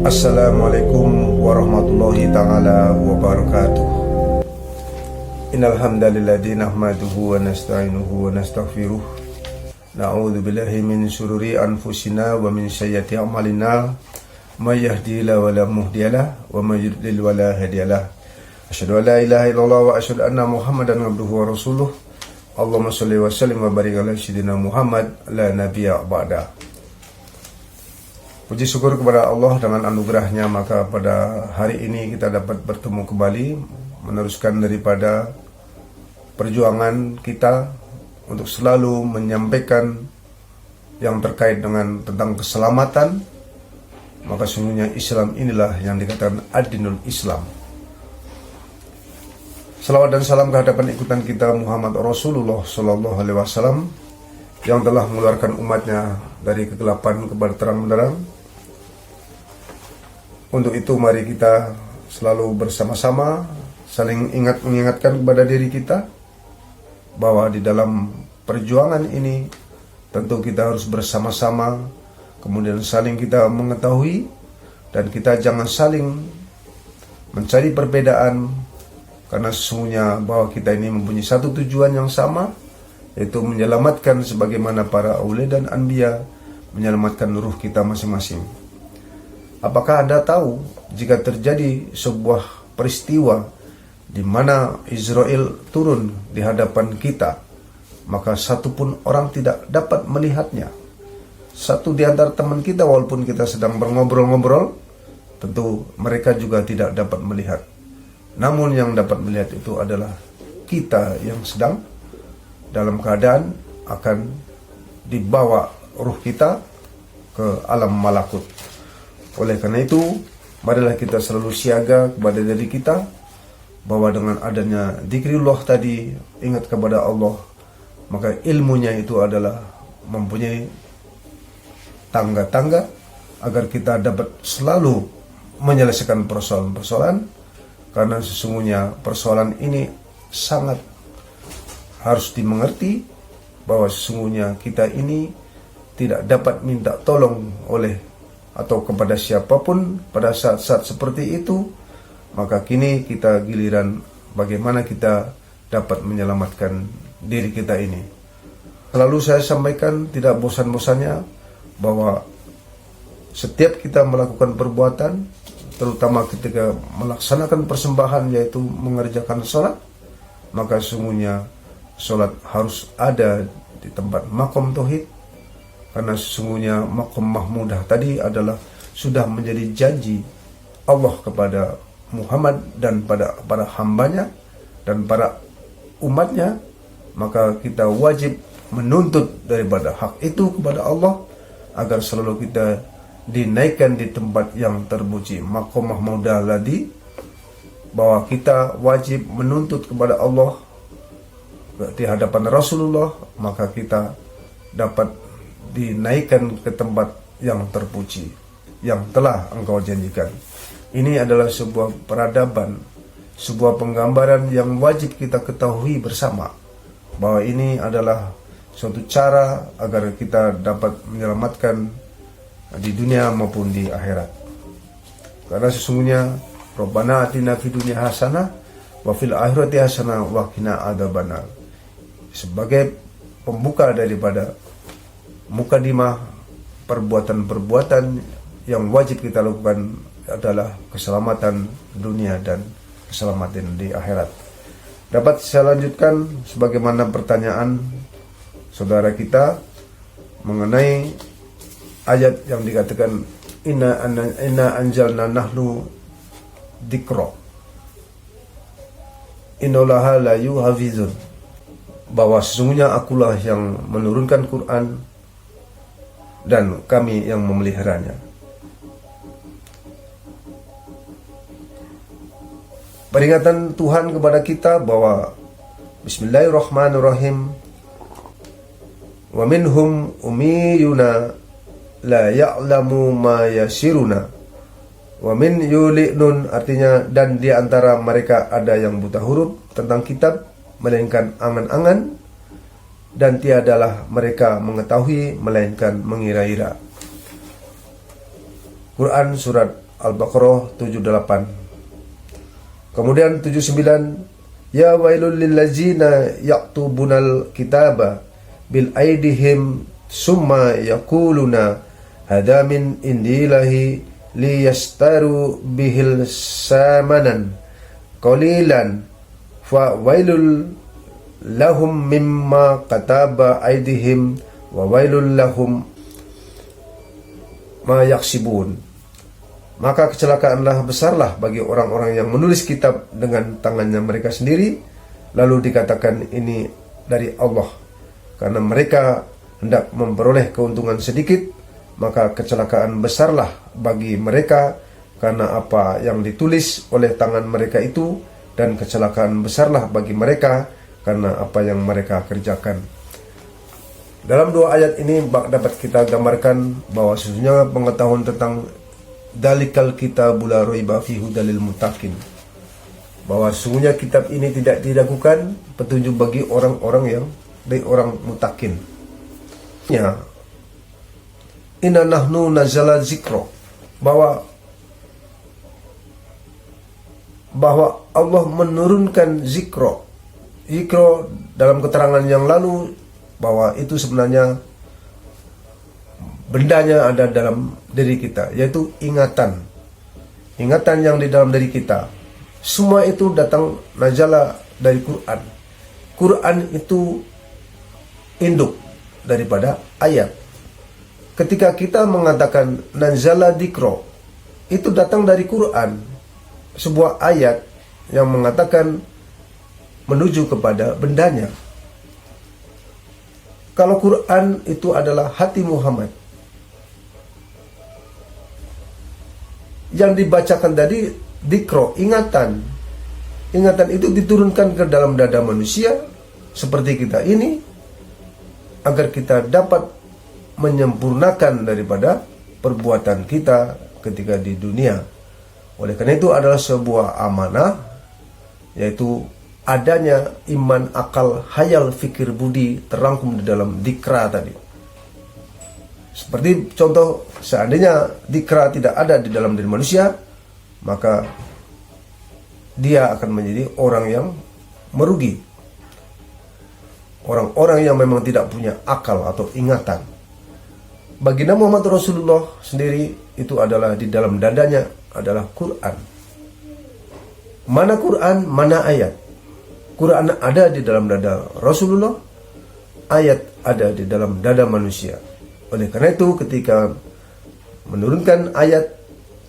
Assalamualaikum warahmatullahi ta'ala wabarakatuh. Innal hamdalilladzi nahmaduhu wa nasta'inuhu wa nastaghfiruh. Na'udzu billahi min syururi anfusina wa min sayyiati a'malina. May yahdihillahu wa la muhdiyalah wa may yudlil wa la hadiyalah. Asyhadu an la ilaha illallah wa asyhadu anna Muhammadan abduhu wa rasuluh. Allahumma shalli wa sallim wa barik ala sayyidina Muhammad la nabiyya ba'da. Puji syukur kepada Allah dengan anugerahnya, maka pada hari ini kita dapat bertemu kembali meneruskan daripada perjuangan kita untuk selalu menyampaikan yang terkait dengan tentang keselamatan. Maka sungguhnya Islam inilah yang dikatakan ad-dinul Islam. Salawat dan salam kehadapan ikutan kita Muhammad Rasulullah Sallallahu Alaihi Wasallam yang telah mengeluarkan umatnya dari kegelapan kepada terang benderang. Untuk itu mari kita selalu bersama-sama saling mengingatkan kepada diri kita bahwa di dalam perjuangan ini tentu kita harus bersama-sama, kemudian saling kita mengetahui, dan kita jangan saling mencari perbedaan, karena sesungguhnya bahwa kita ini mempunyai satu tujuan yang sama, yaitu menyelamatkan sebagaimana para aulia dan anbiya menyelamatkan ruh kita masing-masing. Apakah Anda tahu jika terjadi sebuah peristiwa di mana Israel turun di hadapan kita, maka satupun orang tidak dapat melihatnya? Satu di antara teman kita, walaupun kita sedang ngobrol-ngobrol, tentu mereka juga tidak dapat melihat. Namun yang dapat melihat itu adalah kita yang sedang dalam keadaan akan dibawa ruh kita ke alam malakut. Oleh karena itu, marilah kita selalu siaga kepada diri kita, bahwa dengan adanya zikrullah tadi, ingat kepada Allah, maka ilmunya itu adalah mempunyai tangga-tangga agar kita dapat selalu menyelesaikan persoalan-persoalan, karena sesungguhnya persoalan ini sangat harus dimengerti, bahwa sesungguhnya kita ini tidak dapat minta tolong oleh atau kepada siapapun pada saat-saat seperti itu. Maka kini kita giliran bagaimana kita dapat menyelamatkan diri kita ini. Selalu saya sampaikan tidak bosan-bosannya bahwa setiap kita melakukan perbuatan, terutama ketika melaksanakan persembahan, yaitu mengerjakan sholat, maka sesungguhnya sholat harus ada di tempat makom tauhid, karena sesungguhnya makom mahmudah tadi adalah sudah menjadi janji Allah kepada Muhammad dan pada para hambanya dan para umatnya. Maka kita wajib menuntut daripada hak itu kepada Allah agar selalu kita dinaikkan di tempat yang terpuji, makom mahmudah tadi, bahwa kita wajib menuntut kepada Allah di hadapan Rasulullah, maka kita dapat dinaikkan ke tempat yang terpuji yang telah engkau janjikan. Ini adalah sebuah peradaban, sebuah penggambaran yang wajib kita ketahui bersama, bahwa ini adalah suatu cara agar kita dapat menyelamatkan di dunia maupun di akhirat. Karena sesungguhnya Rabbana atina fid dunya hasanah wa fil akhirati hasanah wa qina adzabannar, sebagai pembuka daripada mukadimah perbuatan-perbuatan yang wajib kita lakukan adalah keselamatan dunia dan keselamatan di akhirat. Dapat saya lanjutkan sebagaimana pertanyaan saudara kita mengenai ayat yang dikatakan inna anjalna nahnu dzikra innallaha la yuhafizun, bahwa sesungguhnya akulah yang menurunkan Quran dan kami yang memeliharanya. Peringatan Tuhan kepada kita bahwa Bismillahirrahmanirrahim, wa minhum ummiyuna la ya'lamu ma yasiruna wa min yuli'nun, artinya dan di antara mereka ada yang buta huruf tentang kitab melainkan angan-angan, dan tiadalah mereka mengetahui melainkan mengira-ira. Quran surat Al-Baqarah 78. Kemudian 79, ya wailul lillazina yaktubunal kitaba bil aidihim summa yaquluna hadza min indillahi liyastaru bihil samanan qalilan fa wailul lahum mimma kataba aidihim wa wailul lahum ma yaksibun. Maka kecelakaanlah besarlah bagi orang-orang yang menulis kitab dengan tangannya mereka sendiri, lalu dikatakan ini dari Allah, karena mereka hendak memperoleh keuntungan sedikit. Maka kecelakaan besarlah bagi mereka karena apa yang ditulis oleh tangan mereka itu, dan kecelakaan besarlah bagi mereka karena apa yang mereka kerjakan. Dalam dua ayat ini dapat kita gambarkan bahwa sesungguhnya pengetahuan tentang dalikal kitabul la raiba fihi hudalil muttaqin, bahwa sesungguhnya kitab ini tidak diragukan petunjuk bagi orang-orang yang dari orang mutakin. Ya, inna nahnu nazala zikra, bahwa Allah menurunkan zikra dalam keterangan yang lalu, bahwa itu sebenarnya bendanya ada dalam diri kita, yaitu ingatan yang di dalam diri kita. Semua itu datang nazala dari Quran. Quran itu induk daripada ayat. Ketika kita mengatakan nazala dzikra, itu datang dari Quran, sebuah ayat yang mengatakan menuju kepada bendanya. Kalau Quran itu adalah hati Muhammad, yang dibacakan tadi dzikra, ingatan itu diturunkan ke dalam dada manusia seperti kita ini, agar kita dapat menyempurnakan daripada perbuatan kita ketika di dunia. Oleh karena itu adalah sebuah amanah, yaitu adanya iman, akal, hayal, fikir, budi terangkum di dalam dzikra tadi. Seperti contoh, seandainya dzikra tidak ada di dalam diri manusia, maka dia akan menjadi orang yang merugi, orang-orang yang memang tidak punya akal atau ingatan. Baginda Muhammad Rasulullah sendiri itu adalah di dalam dadanya adalah Quran. Mana Quran, mana ayat. Quran ada di dalam dada Rasulullah, ayat ada di dalam dada manusia. Oleh karena itu ketika menurunkan ayat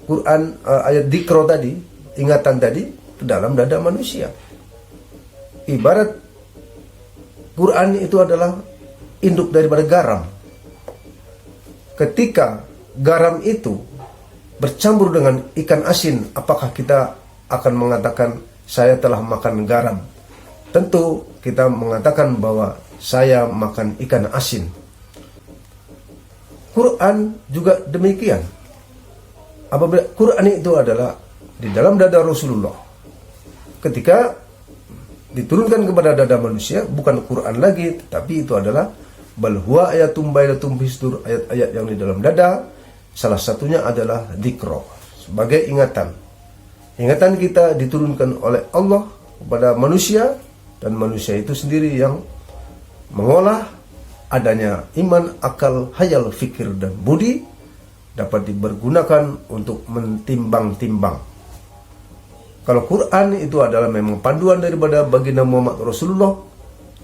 Quran, ayat dzikra tadi, ingatan tadi, ke dalam dada manusia. Ibarat Quran itu adalah induk daripada garam. Ketika garam itu bercampur dengan ikan asin, apakah kita akan mengatakan saya telah makan garam? Tentu kita mengatakan bahwa saya makan ikan asin. Quran juga demikian. Apabila Quran itu adalah di dalam dada Rasulullah, ketika diturunkan kepada dada manusia, bukan Quran lagi, tetapi itu adalah bal huwa ayatum bainatum fisdur, ayat-ayat yang di dalam dada. Salah satunya adalah dzikra, sebagai ingatan. Ingatan kita diturunkan oleh Allah kepada manusia, dan manusia itu sendiri yang mengolah adanya iman, akal, hayal, fikir, dan budi dapat dipergunakan untuk mentimbang-timbang. Kalau Quran itu adalah memang panduan daripada baginda Muhammad Rasulullah,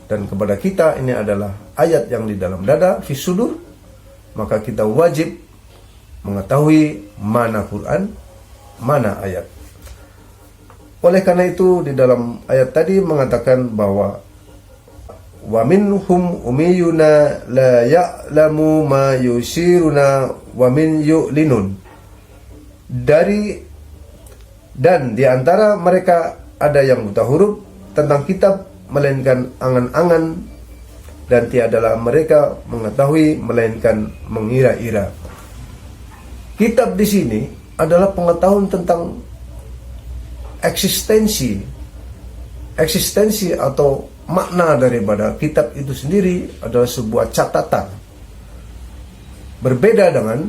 dan kepada kita ini adalah ayat yang di dalam dada, fisudur, maka kita wajib mengetahui mana Quran, mana ayat. Oleh karena itu di dalam ayat tadi mengatakan bahwa wa minhum umiyuna la ya'lamu ma yusiruna wa min yu'linun. Dan di antara mereka ada yang buta huruf tentang kitab melainkan angan-angan, dan tiadalah mereka mengetahui melainkan mengira-ira. Kitab di sini adalah pengetahuan tentang eksistensi atau makna daripada kitab itu sendiri adalah sebuah catatan. Berbeda dengan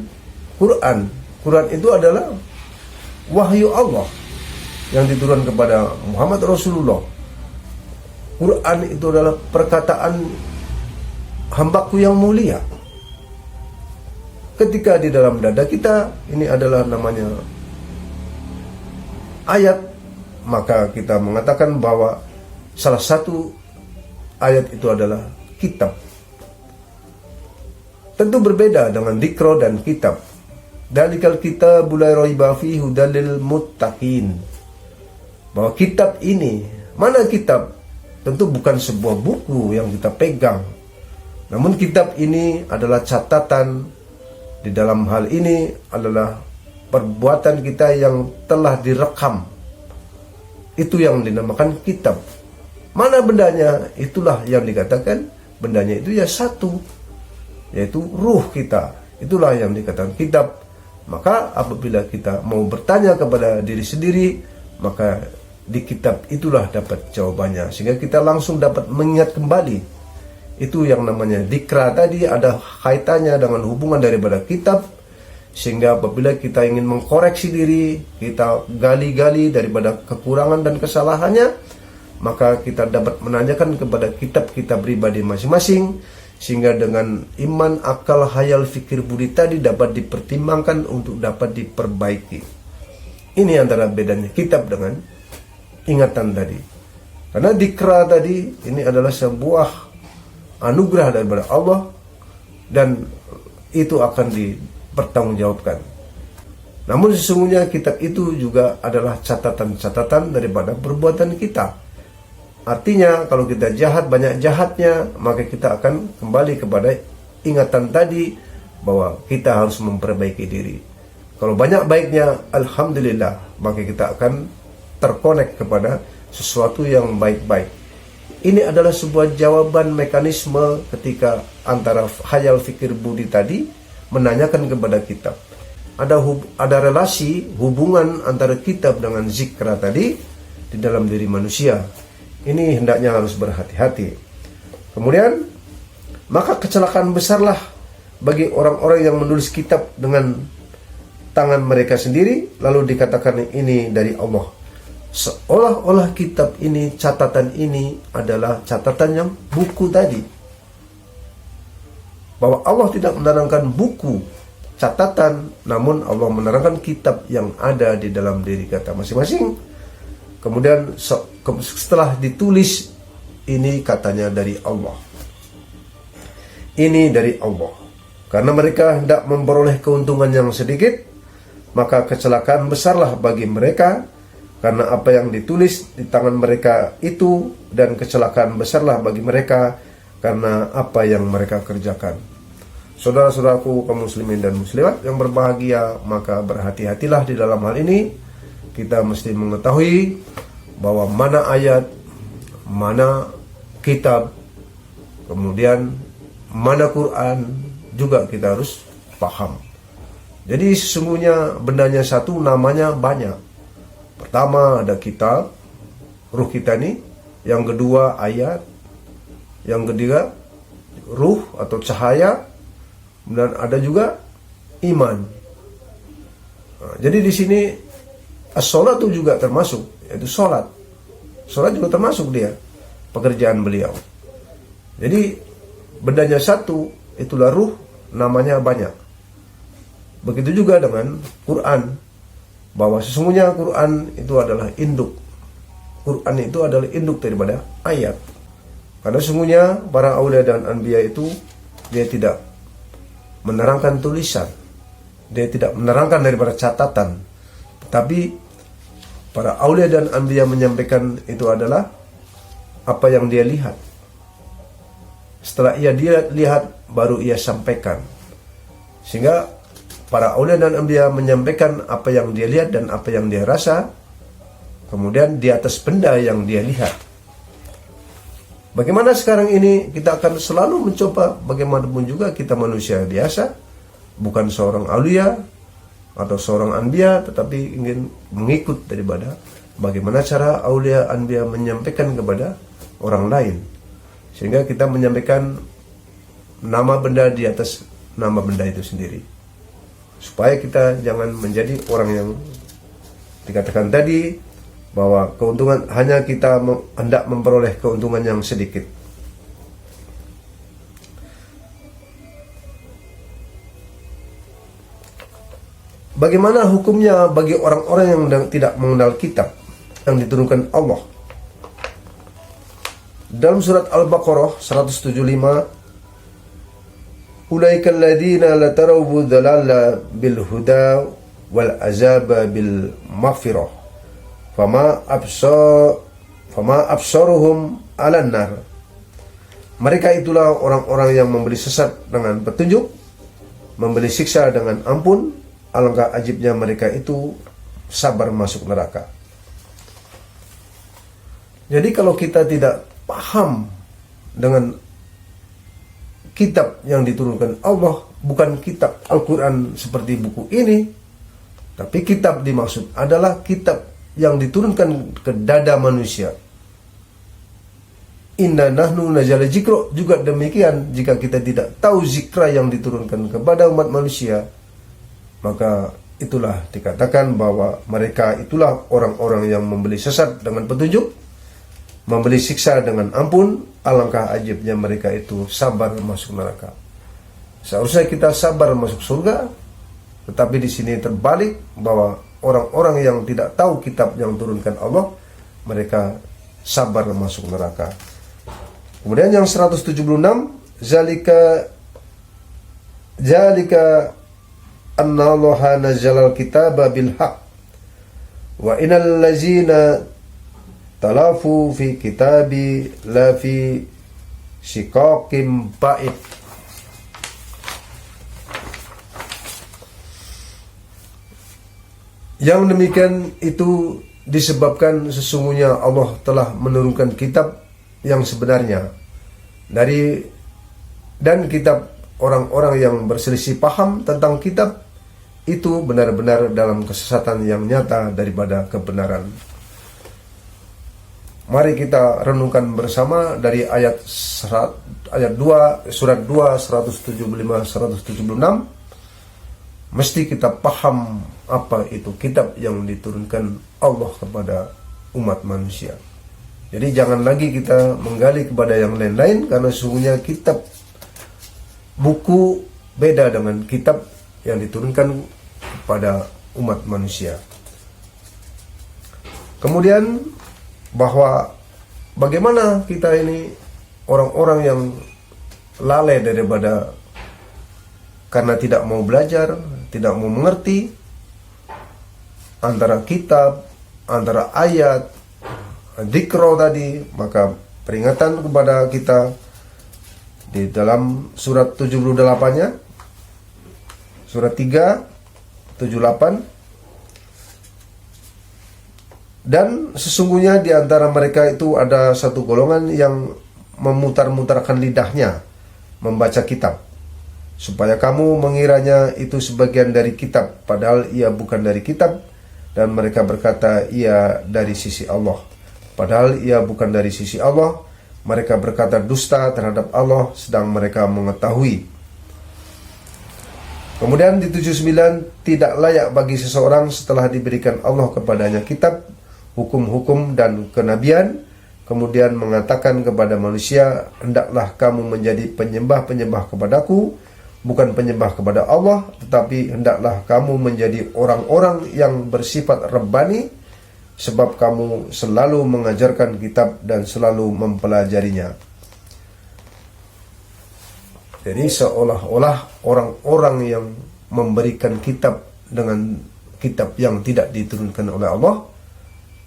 Quran. Quran itu adalah wahyu Allah yang diturunkan kepada Muhammad Rasulullah. Quran itu adalah perkataan hambaku yang mulia. Ketika di dalam dada kita ini adalah namanya ayat, maka kita mengatakan bahwa salah satu ayat itu adalah kitab. Tentu berbeda dengan dzikra dan kitab. Dalikal kitabul la raiba fihi hudal lil muttaqin. Bahwa kitab ini, mana kitab? Tentu bukan sebuah buku yang kita pegang. Namun kitab ini adalah catatan. Di dalam hal ini adalah perbuatan kita yang telah direkam. Itu yang dinamakan kitab. Mana bendanya? Itulah yang dikatakan bendanya itu ya satu, yaitu ruh kita. Itulah yang dikatakan kitab. Maka apabila kita mau bertanya kepada diri sendiri, maka di kitab itulah dapat jawabannya, sehingga kita langsung dapat mengingat kembali. Itu yang namanya dzikra tadi, ada kaitannya dengan hubungan daripada kitab, sehingga apabila kita ingin mengkoreksi diri, kita gali-gali daripada kekurangan dan kesalahannya, maka kita dapat menanyakan kepada kitab-kitab pribadi masing-masing, sehingga dengan iman, akal, hayal, fikir, budi tadi dapat dipertimbangkan untuk dapat diperbaiki. Ini antara bedanya kitab dengan ingatan tadi. Karena dzikra tadi ini adalah sebuah anugerah daripada Allah, dan itu akan dipertanggungjawabkan. Namun sesungguhnya kitab itu juga adalah catatan-catatan daripada perbuatan kita. Artinya kalau kita jahat, banyak jahatnya, maka kita akan kembali kepada ingatan tadi bahwa kita harus memperbaiki diri. Kalau banyak baiknya, alhamdulillah, maka kita akan terkonek kepada sesuatu yang baik-baik. Ini adalah sebuah jawaban mekanisme ketika antara hayal, fikir, budi tadi menanyakan kepada kitab. Ada relasi hubungan antara kitab dengan zikra tadi di dalam diri manusia. Ini hendaknya harus berhati-hati. Kemudian, maka kecelakaan besarlah bagi orang-orang yang menulis kitab dengan tangan mereka sendiri, lalu dikatakan ini dari Allah. Seolah-olah kitab ini, catatan ini adalah catatan yang buku tadi. Bahwa Allah tidak menerangkan buku, catatan, namun Allah menerangkan kitab yang ada di dalam diri kita masing-masing. Kemudian setelah ditulis, ini katanya dari Allah. Ini dari Allah. Karena mereka hendak memperoleh keuntungan yang sedikit, maka kecelakaan besarlah bagi mereka, karena apa yang ditulis di tangan mereka itu, dan kecelakaan besarlah bagi mereka karena apa yang mereka kerjakan. Saudara-saudaraku kaum muslimin dan muslimat yang berbahagia, maka berhati-hatilah di dalam hal ini. Kita mesti mengetahui bahwa mana ayat, mana kitab, kemudian mana Quran, juga kita harus paham. Jadi sesungguhnya bendanya satu, namanya banyak. Pertama ada kitab, ruh kita nih. Yang kedua ayat. Yang ketiga ruh atau cahaya. Dan ada juga iman. Nah, jadi di sini as-sholat itu juga termasuk, yaitu sholat. Sholat juga termasuk dia, pekerjaan beliau. Jadi bendanya satu, itulah ruh, namanya banyak. Begitu juga dengan Quran, bahwa sesungguhnya Quran itu adalah induk. Quran itu adalah induk daripada ayat. Karena sesungguhnya para aulia dan anbiya itu, dia tidak menerangkan tulisan, dia tidak menerangkan daripada catatan, tetapi para aulia dan anbiya menyampaikan itu adalah apa yang dia lihat. Setelah dia lihat, baru ia sampaikan. Sehingga para aulia dan anbiya menyampaikan apa yang dia lihat dan apa yang dia rasa, kemudian di atas benda yang dia lihat. Bagaimana sekarang ini kita akan selalu mencoba, bagaimanapun juga kita manusia biasa, bukan seorang aulia atau seorang anbiya, tetapi ingin mengikut daripada bagaimana cara aulia anbiya menyampaikan kepada orang lain. Sehingga kita menyampaikan nama benda di atas nama benda itu sendiri. Supaya kita jangan menjadi orang yang dikatakan tadi bahwa keuntungan hanya kita hendak memperoleh keuntungan yang sedikit. Bagaimana hukumnya bagi orang-orang yang tidak mengenal kitab yang diturunkan Allah? Dalam surat Al-Baqarah 175, ulaikal ladzina la tarawu dhalala bil huda wal azaba bil maghfirah fama absaruhum 'alan nar. Mereka itulah orang-orang yang memberi sesat dengan petunjuk, memberi siksa dengan ampun. Alangkah ajibnya mereka itu sabar masuk neraka. Jadi kalau kita tidak paham dengan kitab yang diturunkan Allah, bukan kitab Al-Quran seperti buku ini, tapi kitab dimaksud adalah kitab yang diturunkan ke dada manusia. Inna nahnu nazala zikra, juga demikian jika kita tidak tahu zikra yang diturunkan kepada umat manusia, maka itulah dikatakan bahwa mereka itulah orang-orang yang memberi sesat dengan petunjuk, memberi siksa dengan ampun. Alangkah ajibnya mereka itu sabar masuk neraka. Seharusnya kita sabar masuk surga, tetapi di sini terbalik bahwa orang-orang yang tidak tahu kitab yang turunkan Allah, mereka sabar masuk neraka. Kemudian yang 176, zalika anna allaha nazzala al-kitaba bil haqq wa innal ladzina talafu fi kitabi la fi shiqaqim ba'id. Yang demikian itu disebabkan sesungguhnya Allah telah menurunkan kitab yang sebenarnya dan kitab orang-orang yang berselisih paham tentang kitab itu benar-benar dalam kesesatan yang nyata daripada kebenaran. Mari kita renungkan bersama dari ayat 2 surat 2 175 176. Mesti kita paham apa itu kitab yang diturunkan Allah kepada umat manusia. Jadi jangan lagi kita menggali kepada yang lain-lain, karena sesungguhnya kitab buku beda dengan kitab yang diturunkan kepada umat manusia. Kemudian bahwa bagaimana kita ini orang-orang yang lalai daripada karena tidak mau belajar, tidak mau mengerti antara kitab, antara ayat, dzikro tadi, maka peringatan kepada kita di dalam surat 78-nya, surat 3 78, dan sesungguhnya di antara mereka itu ada satu golongan yang memutar-mutarkan lidahnya membaca kitab, supaya kamu mengiranya itu sebagian dari kitab, padahal ia bukan dari kitab, dan mereka berkata ia dari sisi Allah, padahal ia bukan dari sisi Allah. Mereka berkata dusta terhadap Allah, sedang mereka mengetahui. Kemudian di 79, tidak layak bagi seseorang setelah diberikan Allah kepadanya kitab, hukum-hukum dan kenabian, kemudian mengatakan kepada manusia, hendaklah kamu menjadi penyembah-penyembah kepadaku, bukan penyembah kepada Allah, tetapi hendaklah kamu menjadi orang-orang yang bersifat Rabbani, sebab kamu selalu mengajarkan kitab dan selalu mempelajarinya. Jadi seolah-olah orang-orang yang memberikan kitab dengan kitab yang tidak diturunkan oleh Allah,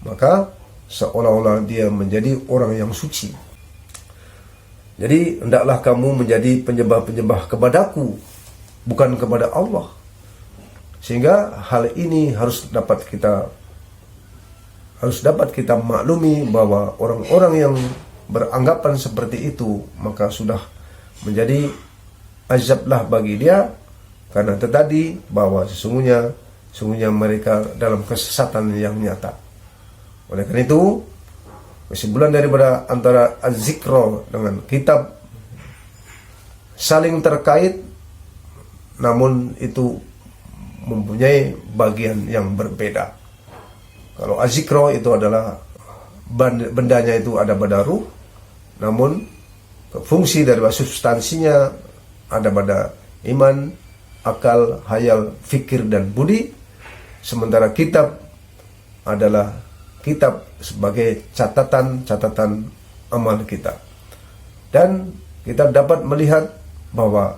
maka seolah-olah dia menjadi orang yang suci. Jadi hendaklah kamu menjadi penyembah-penyembah kepadaku, bukan kepada Allah. Sehingga hal ini harus dapat kita maklumi bahwa orang-orang yang beranggapan seperti itu, maka sudah menjadi azablah bagi dia, karena tadi bahwa sesungguhnya mereka dalam kesesatan yang nyata. Oleh karena itu, kesimpulan daripada antara az-zikra dengan kitab saling terkait, namun itu mempunyai bagian yang berbeda. Kalau azikro itu adalah bendanya itu ada pada ruh, namun fungsi dari substansinya ada pada iman, akal, hayal, fikir, dan budi. Sementara kitab adalah kitab sebagai catatan amal kita. Dan kita dapat melihat bahwa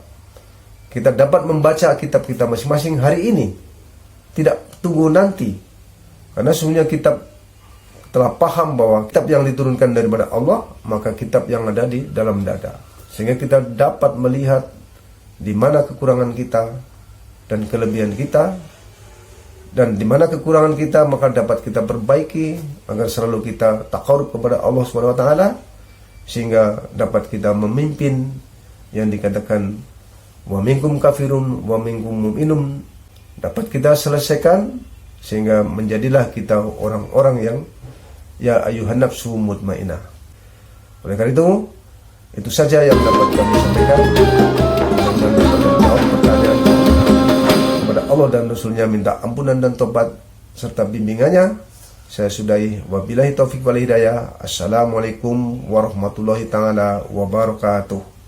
kita dapat membaca kitab kita masing-masing hari ini, tidak tunggu nanti. Karena sesungguhnya kitab telah paham bahwa kitab yang diturunkan daripada Allah, maka kitab yang ada di dalam dada. Sehingga kita dapat melihat di mana kekurangan kita dan kelebihan kita, dan di mana kekurangan kita maka dapat kita perbaiki agar selalu kita taqarrub kepada Allah Subhanahu wa taala, sehingga dapat kita memimpin yang dikatakan wa minkum kafirun wa minkum mu'minun, dapat kita selesaikan sehingga menjadilah kita orang-orang yang ya ayuhan nafsu mutmainnah. Oleh karena itu saja yang dapat kami sampaikan. Dan jawab pertanyaan kepada Allah dan Rasulnya, minta ampunan dan tobat serta bimbingannya. Saya sudahi, wabillahi taufiq wal hidayah. Assalamualaikum warahmatullahi taala wabarakatuh.